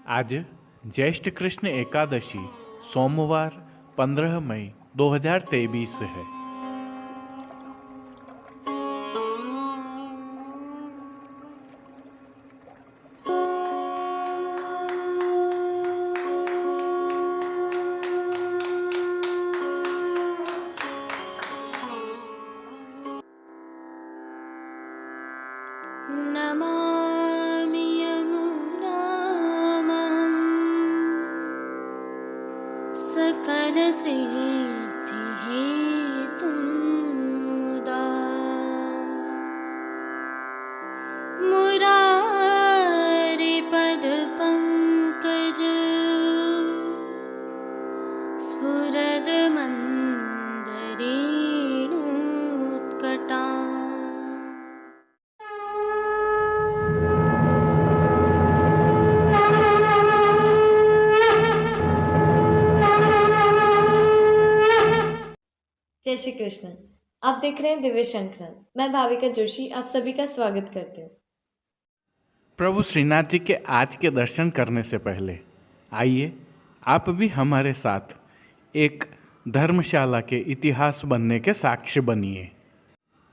आज ज्येष्ठ कृष्ण एकादशी सोमवार 15 मई 2023 है। नमामि यमुनामहं सकलसिद्धिहेतुं मुदा मुरारिपदपङ्कज स्फुरदमन्दरेणुत्कटा। जय श्री कृष्ण। आप देख रहे हैं दिव्य शंखनाद। मैं भाविका जोशी आप सभी का स्वागत करती हूँ। प्रभु श्रीनाथ जी के आज के दर्शन करने से पहले आइए आप भी हमारे साथ एक धर्मशाला के इतिहास बनने के साक्ष्य बनिए।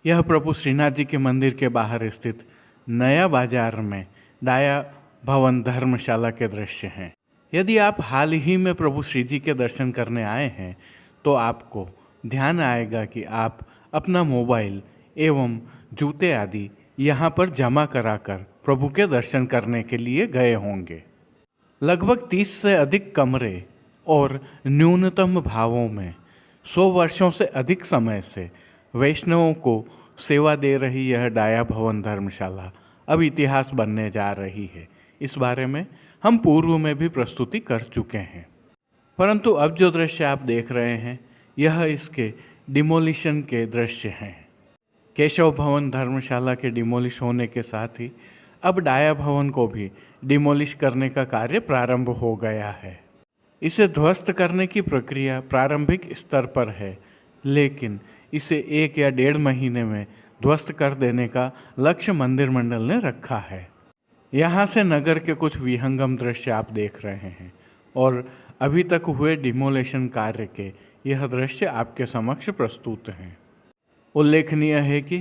यह प्रभु श्रीनाथ जी के मंदिर के बाहर स्थित नया बाजार में डाया भवन धर्मशाला के दृश्य हैं। यदि आप हाल ही में प्रभु श्री जी के दर्शन करने आए हैं तो आपको ध्यान आएगा कि आप अपना मोबाइल एवं जूते आदि यहाँ पर जमा कराकर प्रभु के दर्शन करने के लिए गए होंगे। लगभग 30 से अधिक कमरे और न्यूनतम भावों में 100 वर्षों से अधिक समय से वैष्णवों को सेवा दे रही यह डाया भवन धर्मशाला अब इतिहास बनने जा रही है। इस बारे में हम पूर्व में भी प्रस्तुति कर चुके हैं, परंतु अब जो दृश्य आप देख रहे हैं यह इसके डिमोलिशन के दृश्य हैं। केशव भवन धर्मशाला के डिमोलिश होने के साथ ही अब डाया भवन को भी डिमोलिश करने का कार्य प्रारंभ हो गया है। इसे ध्वस्त करने की प्रक्रिया प्रारंभिक स्तर पर है, लेकिन इसे 1 या 1.5 महीने में ध्वस्त कर देने का लक्ष्य मंदिर मंडल ने रखा है। यहाँ से नगर के कुछ विहंगम दृश्य आप देख रहे हैं और अभी तक हुए डिमोलेशन कार्य के यह दृश्य आपके समक्ष प्रस्तुत हैं। उल्लेखनीय है कि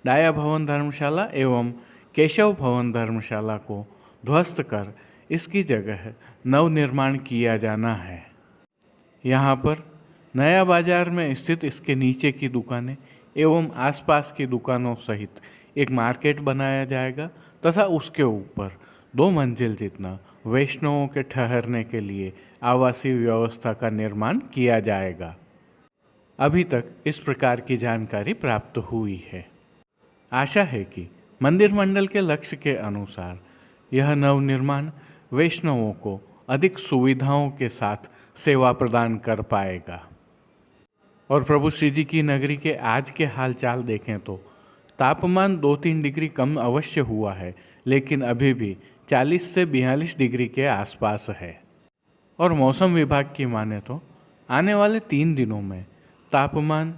डाया भवन धर्मशाला एवं केशव भवन धर्मशाला को ध्वस्त कर इसकी जगह नवनिर्माण किया जाना है। यहाँ पर नया बाजार में स्थित इसके नीचे की दुकानें एवं आसपास की दुकानों सहित एक मार्केट बनाया जाएगा तथा उसके ऊपर 2 मंजिल जितना वैष्णवों के ठहरने के लिए आवासीय व्यवस्था का निर्माण किया जाएगा। अभी तक इस प्रकार की जानकारी प्राप्त हुई है। आशा है कि मंदिर मंडल के लक्ष्य के अनुसार यह नवनिर्माण वैष्णवों को अधिक सुविधाओं के साथ सेवा प्रदान कर पाएगा। और प्रभु श्री जी की नगरी के आज के हालचाल देखें तो तापमान 2-3 डिग्री कम अवश्य हुआ है, लेकिन अभी भी 40 से 42 डिग्री के आसपास है। और मौसम विभाग की माने तो आने वाले 3 दिनों में तापमान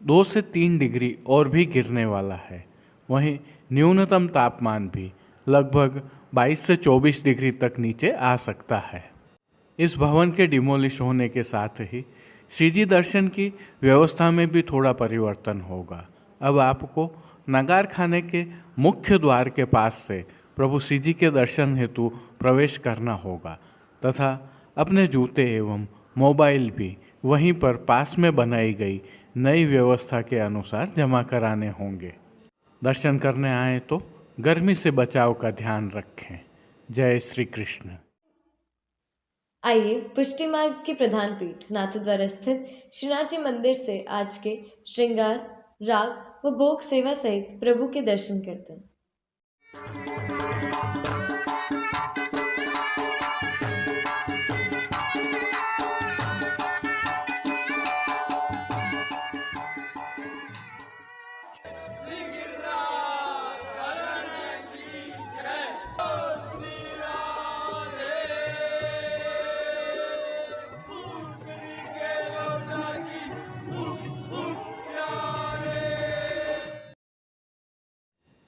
2 से 3 डिग्री और भी गिरने वाला है। वहीं न्यूनतम तापमान भी लगभग 22 से 24 डिग्री तक नीचे आ सकता है। इस भवन के डिमोलिश होने के साथ ही श्रीजी दर्शन की व्यवस्था में भी थोड़ा परिवर्तन होगा। अब आपको नगार खाने के मुख्य द्वार के पास से प्रभु श्री जी के दर्शन हेतु प्रवेश करना होगा तथा अपने जूते एवं मोबाइल भी वहीं पर पास में बनाई गई नई व्यवस्था के अनुसार जमा कराने होंगे। दर्शन करने आए तो गर्मी से बचाव का ध्यान रखें। जय श्री कृष्ण। आइए पुष्टि मार्ग की प्रधान पीठ नाथद्वारा स्थित श्रीनाथ जी मंदिर से आज के श्रृंगार, राग व भोग सेवा सहित प्रभु के दर्शन करते हैं।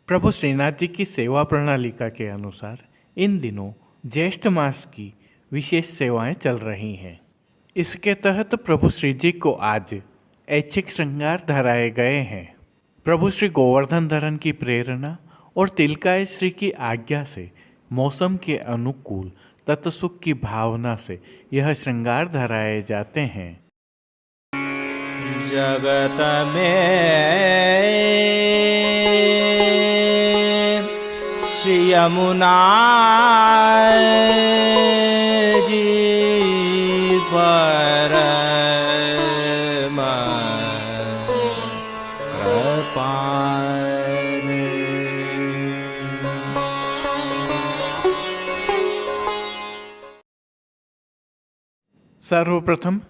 प्रभु श्रीनाथ जी की सेवा प्रणालिका के अनुसार इन दिनों ज्येष्ठ मास की विशेष सेवाएं चल रही हैं। इसके तहत प्रभु श्री जी को आज ऐच्छिक श्रृंगार धराए गए हैं। प्रभु श्री गोवर्धन धरन की प्रेरणा और तिलकाय श्री की आज्ञा से मौसम के अनुकूल तत्सुख की भावना से यह श्रृंगार धराए जाते हैं। जगत में श्री यमुना जी पर सर्वप्रथम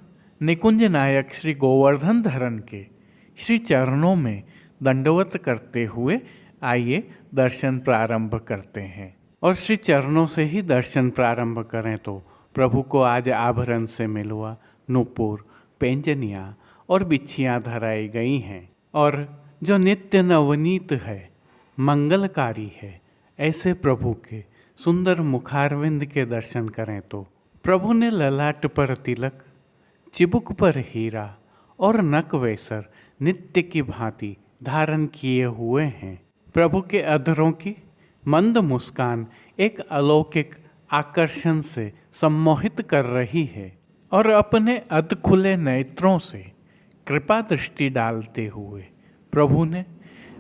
निकुंज नायक श्री गोवर्धन धरन के श्री चरणों में दंडवत करते हुए आइए दर्शन प्रारंभ करते हैं। और श्री चरणों से ही दर्शन प्रारंभ करें तो प्रभु को आज आभरण से मिलवा, नूपुर, पैंजनियाँ और बिच्छियाँ धराई गई हैं। और जो नित्य नवनीत है, मंगलकारी है, ऐसे प्रभु के सुंदर मुखारविंद के दर्शन करें तो प्रभु ने ललाट पर तिलक, चिबुक पर हीरा और नक वेसर नित्य की भांति धारण किए हुए हैं। प्रभु के अधरों की मंद मुस्कान एक अलौकिक आकर्षण से सम्मोहित कर रही है और अपने अध खुले नेत्रों से कृपा दृष्टि डालते हुए प्रभु ने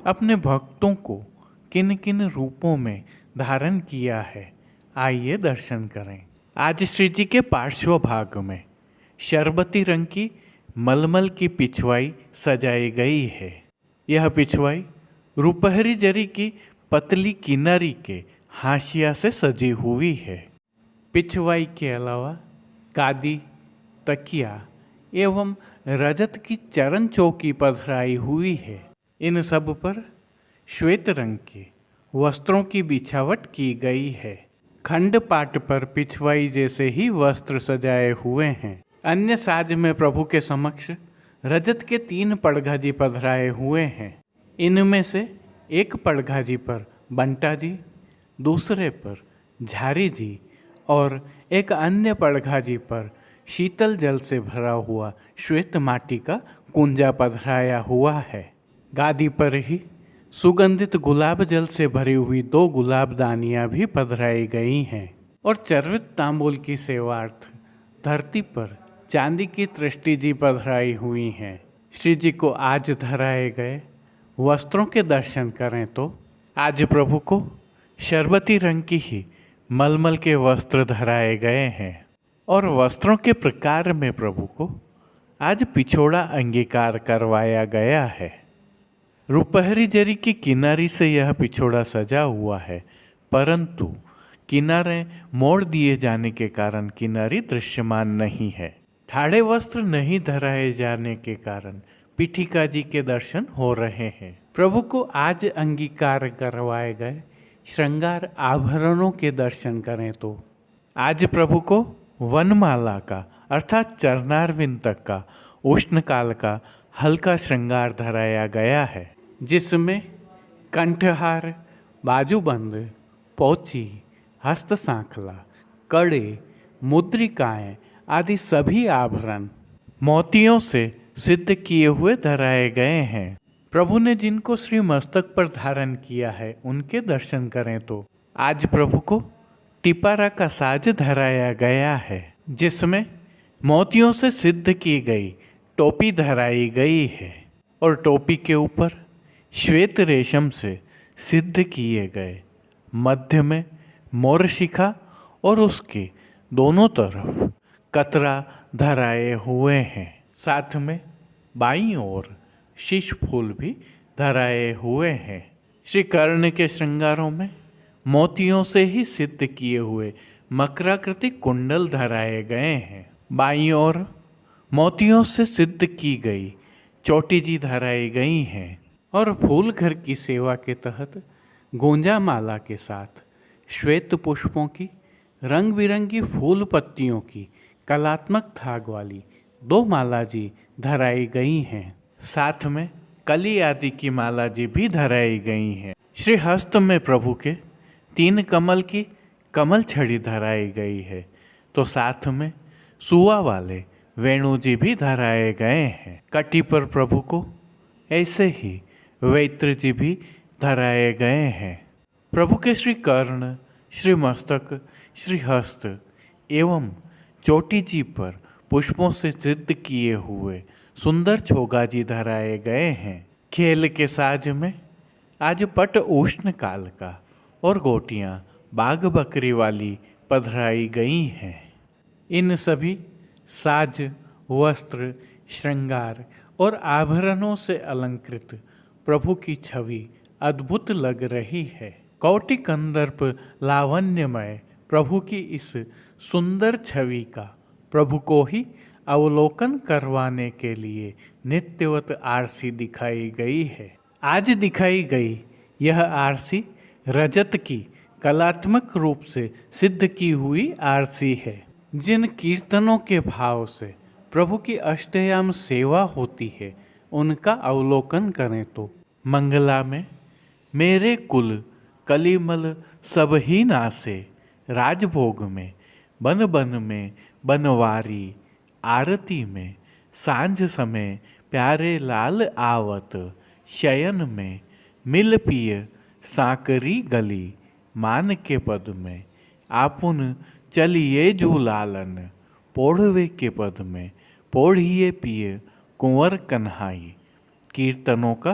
अपने भक्तों को किन किन रूपों में धारण किया है, आइए दर्शन करें। आज श्री जी के पार्श्व भाग में शरबती रंग की मलमल की पिछवाई सजाई गई है। यह पिछवाई रुपहरी जरी की पतली किनारी के हाशिया से सजी हुई है। पिछवाई के अलावा गादी, तकिया एवं रजत की चरण चौकी पधराई हुई है। इन सब पर श्वेत रंग के वस्त्रों की बिछावट की गई है। खंड पाट पर पिछवाई जैसे ही वस्त्र सजाए हुए हैं। अन्य साज में प्रभु के समक्ष रजत के 3 पड़घाजी पधराए हुए हैं। इनमें से एक पड़घाजी पर बंटा जी, दूसरे पर झारी जी और एक अन्य पड़घाजी पर शीतल जल से भरा हुआ श्वेत माटी का कुंजा पधराया हुआ है। गादी पर ही सुगंधित गुलाब जल से भरी हुई 2 गुलाबदानियाँ भी पधराई गई हैं और चर्वित तांबूल की सेवार्थ धरती पर चांदी की तृष्टि जी पधराई हुई हैं। श्री जी को आज धराए गए वस्त्रों के दर्शन करें तो आज प्रभु को शरबती रंग की ही मलमल के वस्त्र धराए गए हैं और वस्त्रों के प्रकार में प्रभु को आज पिछोड़ा अंगीकार करवाया गया है। रुपहरी जरी की किनारी से यह पिछोड़ा सजा हुआ है, परंतु किनारे मोड़ दिए जाने के कारण किनारी दृश्यमान नहीं है। ठाड़े वस्त्र नहीं धराए जाने के कारण पीठिका जी के दर्शन हो रहे हैं। प्रभु को आज अंगीकार करवाए गए श्रृंगार आभरणों के दर्शन करें तो आज प्रभु को वनमाला का अर्थात चरणारविंद तक का उष्णकाल का हल्का श्रृंगार धराया गया है, जिसमें कंठहार, बाजूबंद, पोची, हस्त सांखला, कड़े, मुद्रिकाएं आदि सभी आभरण मोतियों से सिद्ध किए हुए धराए गए हैं। प्रभु ने जिनको श्री मस्तक पर धारण किया है उनके दर्शन करें तो आज प्रभु को टिपारा का साज धराया गया है, जिसमें मोतियों से सिद्ध की गई टोपी धराई गई है और टोपी के ऊपर श्वेत रेशम से सिद्ध किए गए मध्य में मोरशिखा और उसके दोनों तरफ कतरा धराए हुए हैं। साथ में बाईं ओर शीश फूल भी धराए हुए हैं। श्री कर्ण के श्रृंगारों में मोतियों से ही सिद्ध किए हुए मकराकृति कुंडल धराए गए हैं। बाईं ओर मोतियों से सिद्ध की गई चोटी जी धराई गई हैं और फूल घर की सेवा के तहत गोंजा माला के साथ श्वेत पुष्पों की रंग बिरंगी फूल पत्तियों की कलात्मक थाग वाली 2 माला जी धराई गई हैं। साथ में कली आदि की माला जी भी धराई गई हैं। श्री हस्त में प्रभु के 3 कमल की कमल छड़ी धराई गई है, तो साथ में सुआ वाले वेणु जी भी धराए गए हैं। कटी पर प्रभु को ऐसे ही वैत्र जी भी धराए गए हैं। प्रभु के श्री कर्ण, श्री मस्तक, श्री हस्त एवं चोटी जी पर पुष्पों से सिद्ध किए हुए सुंदर छोगा जी धराए गए हैं। खेल के साज में आज पट उष्ण काल का और गोटियां बाघ बकरी वाली पधराई गई हैं। इन सभी साज, वस्त्र, श्रृंगार और आभरणों से अलंकृत प्रभु की छवि अद्भुत लग रही है। कौटि कंदर्प लावण्यमय प्रभु की इस सुंदर छवि का प्रभु को ही अवलोकन करवाने के लिए नित्यवत आरसी दिखाई गई है। आज दिखाई गई यह आरसी रजत की कलात्मक रूप से सिद्ध की हुई आरसी है। जिन कीर्तनों के भाव से प्रभु की अष्टयाम सेवा होती है उनका अवलोकन करें तो मंगला में मेरे कुल कलिमल सब ही नासे, राजभोग में बन बन में बनवारी, आरती में सांझ समय प्यारे लाल आवत, शयन में मिल पिय साकरी गली, मान के पद में आपुन चलिए झूलालन, पोढ़वे के पद में पोढ़िए पिए कुंवर कन्हाई। कीर्तनों का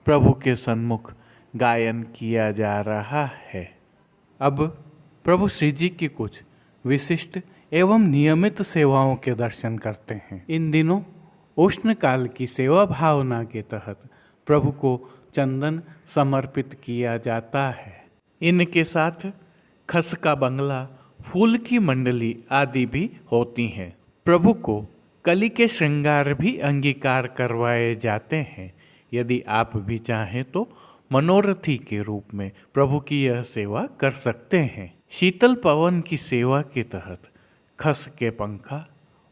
प्रभु के सन्मुख गायन किया जा रहा है। अब प्रभु श्री जी की कुछ विशिष्ट एवं नियमित सेवाओं के दर्शन करते हैं। इन दिनों उष्ण काल की सेवा भावना के तहत प्रभु को चंदन समर्पित किया जाता है। इनके साथ खस का बंगला, फूल की मंडली आदि भी होती हैं। प्रभु को कली के श्रृंगार भी अंगीकार करवाए जाते हैं। यदि आप भी चाहें तो मनोरथी के रूप में प्रभु की यह सेवा कर सकते हैं। शीतल पवन की सेवा के तहत खस के पंखा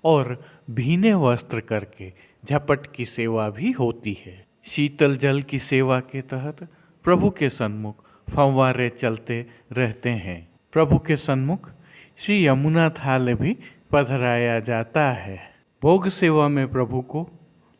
और भीने वस्त्र करके झपट की सेवा भी होती है। शीतल जल की सेवा के तहत प्रभु के सन्मुख फव्वारे चलते रहते हैं। प्रभु के सन्मुख श्री यमुना थाल भी पधराया जाता है। भोग सेवा में प्रभु को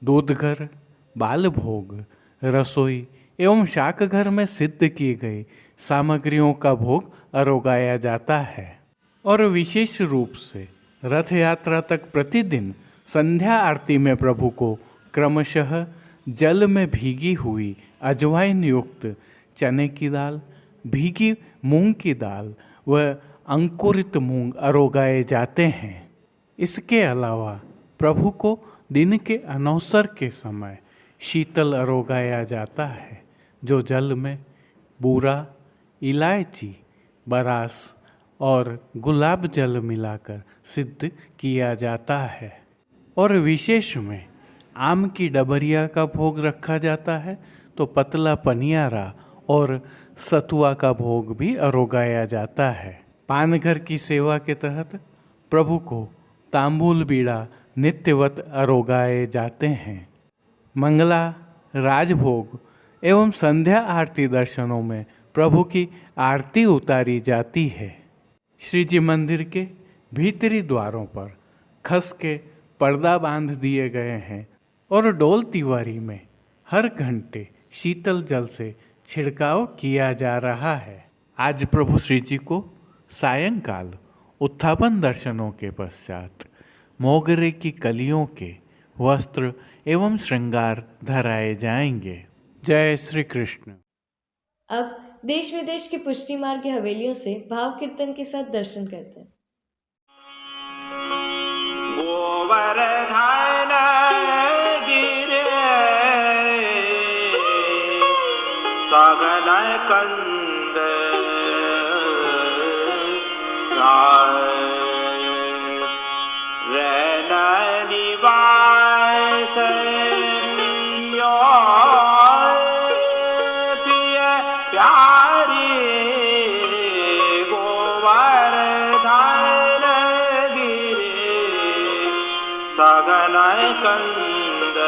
दूधघर, बाल भोग, रसोई एवं शाक घर में सिद्ध की गई सामग्रियों का भोग अरोगाया जाता है। और विशेष रूप से रथ यात्रा तक प्रतिदिन संध्या आरती में प्रभु को क्रमशः जल में भीगी हुई अजवाइन युक्त चने की दाल, भीगी मूंग की दाल व अंकुरित मूंग अरोगाए जाते हैं। इसके अलावा प्रभु को दिन के अनवसर के समय शीतल अरोगाया जाता है, जो जल में बूरा, इलायची, बरास और गुलाब जल मिलाकर सिद्ध किया जाता है। और विशेष में आम की डबरिया का भोग रखा जाता है, तो पतला पनियारा और सतुआ का भोग भी अरोगाया जाता है। पानघर की सेवा के तहत प्रभु को तांबूल बीड़ा नित्यवत अरोगाए जाते हैं। मंगला, राजभोग एवं संध्या आरती दर्शनों में प्रभु की आरती उतारी जाती है। श्री जी मंदिर के भीतरी द्वारों पर खस के पर्दा बांध दिए गए हैं और डोल तिवारी में हर घंटे शीतल जल से छिड़काव किया जा रहा है। आज प्रभु श्री जी को सायंकाल उत्थापन दर्शनों के पश्चात मोगरे की कलियों के वस्त्र एवं श्रृंगार धराए जाएंगे। जय श्री कृष्ण। अब देश विदेश की पुष्टि मार्ग की हवेलियों से भाव कीर्तन के साथ दर्शन करते हैं। गोवर्धन गिरे सगन कंद रैन निवास प्रिय प्यारी गोवर्धन गिरे सगन कंद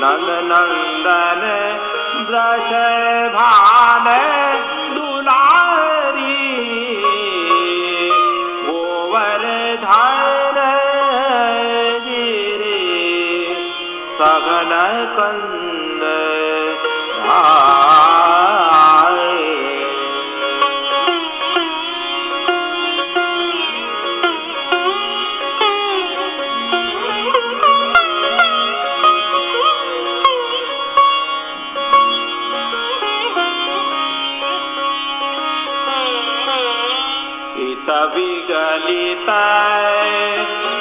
नंद नंदन वृषभान दुलारी गोवर्धन गिरि सघन कंद विगलित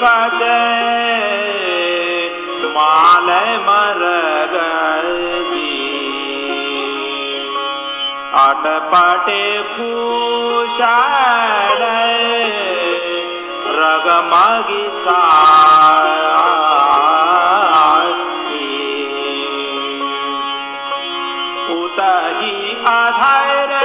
कज माल मरगी अटपटे भूषण रगमगी उतही अधर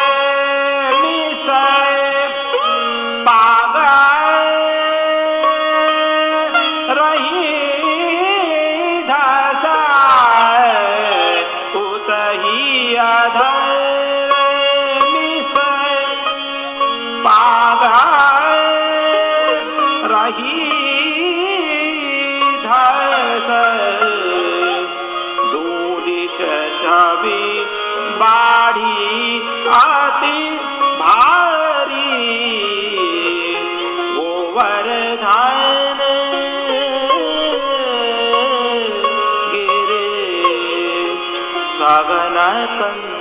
बाढ़ी अति भारी गोवर्धन गिरे सघन कंद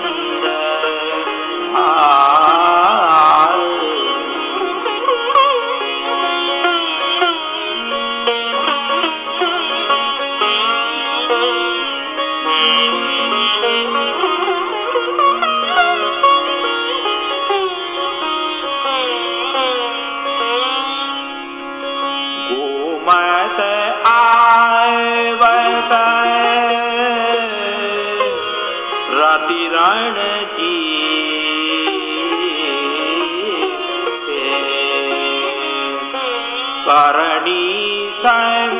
रतिरण जी करणी संग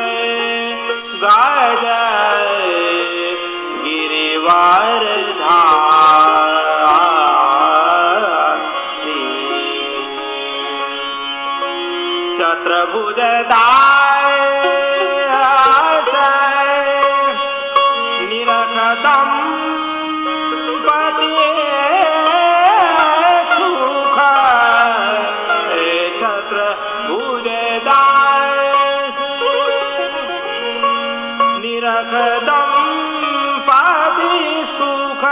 गज गिरिवर धारी चतुर्भुज निरखदम निरखदम पादि सुख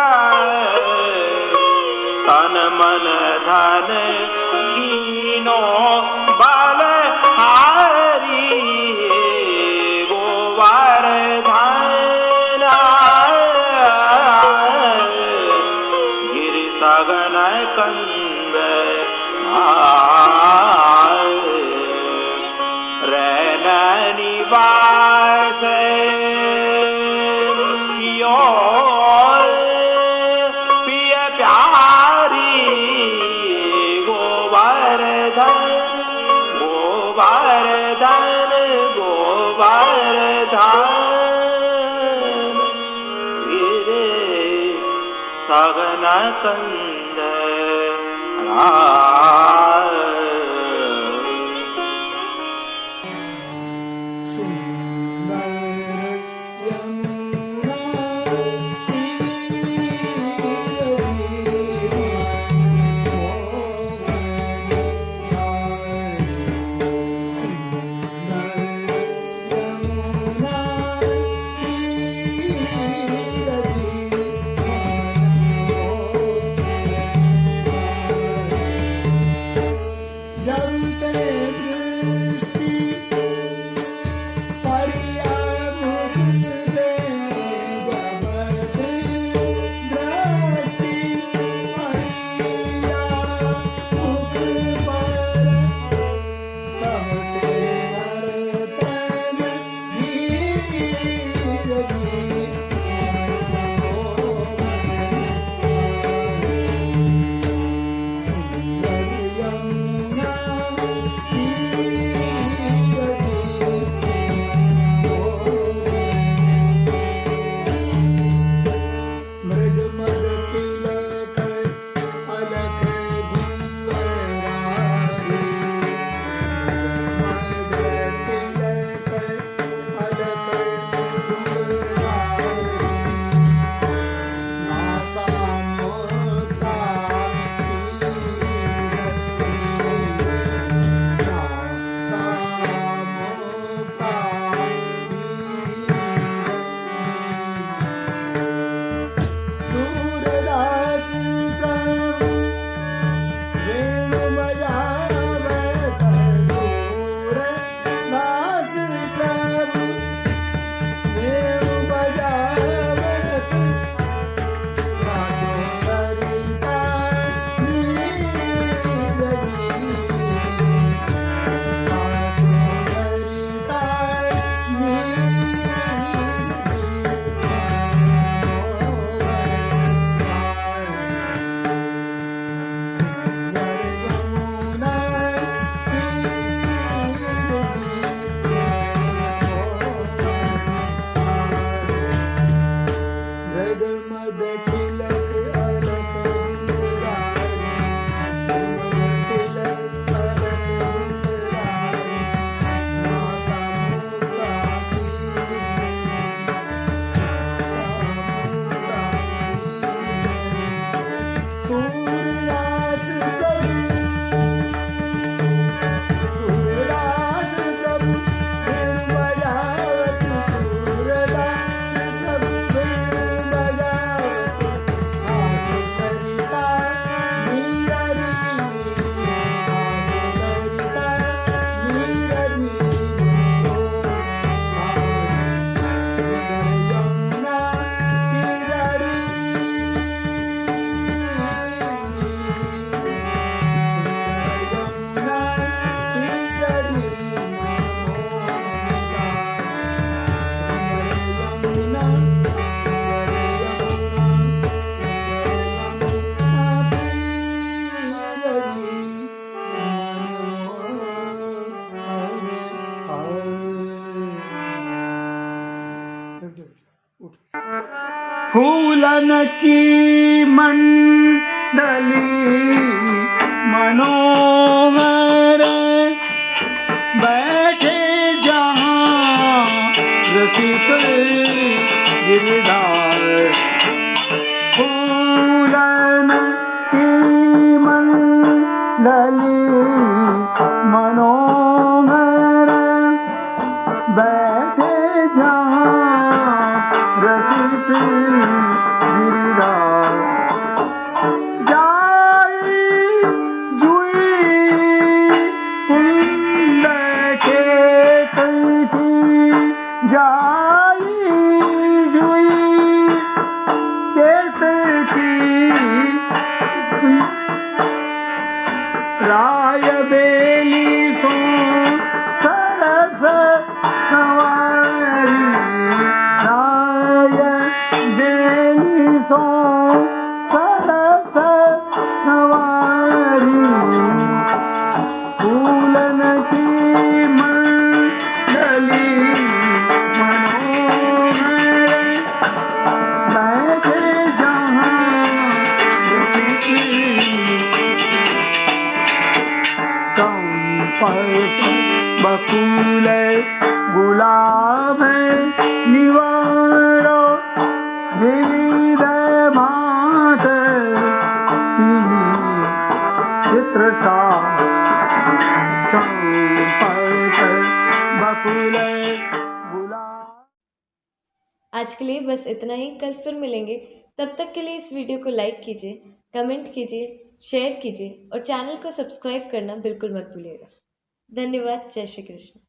तन मन धन कीनो बल हारी गोवर्धन गिरि सघन कंद रैन निवास पिय प्यारी गोवर्धन गोवर्धन गोवर्धन गिरे सघन कंद जब ते दृष्टि पर्या फूलन की मंडली मनोहर बैठे जहाँ रसिक गिरधार फूलन की मंडली मनोहर बैठे जहाँ रसिक गिरधार जाई जुई कुंड के कैथी जाई जुई के कैथी राय बेली सो सरस सवारी राय बेली सो सरस सवारी फूलन की मंडली मनोहर बैठे जहाँ चंपक बकुल गुलाब निवारो विविध भांत चित्र सा चंपक बकुल गुलाब। आज के लिए बस इतना ही। कल फिर मिलेंगे। तब तक के लिए इस वीडियो को लाइक कीजिए, कमेंट कीजिए, शेयर कीजिए और चैनल को सब्सक्राइब करना बिल्कुल मत भूलिएगा। धन्यवाद। जय श्री कृष्ण।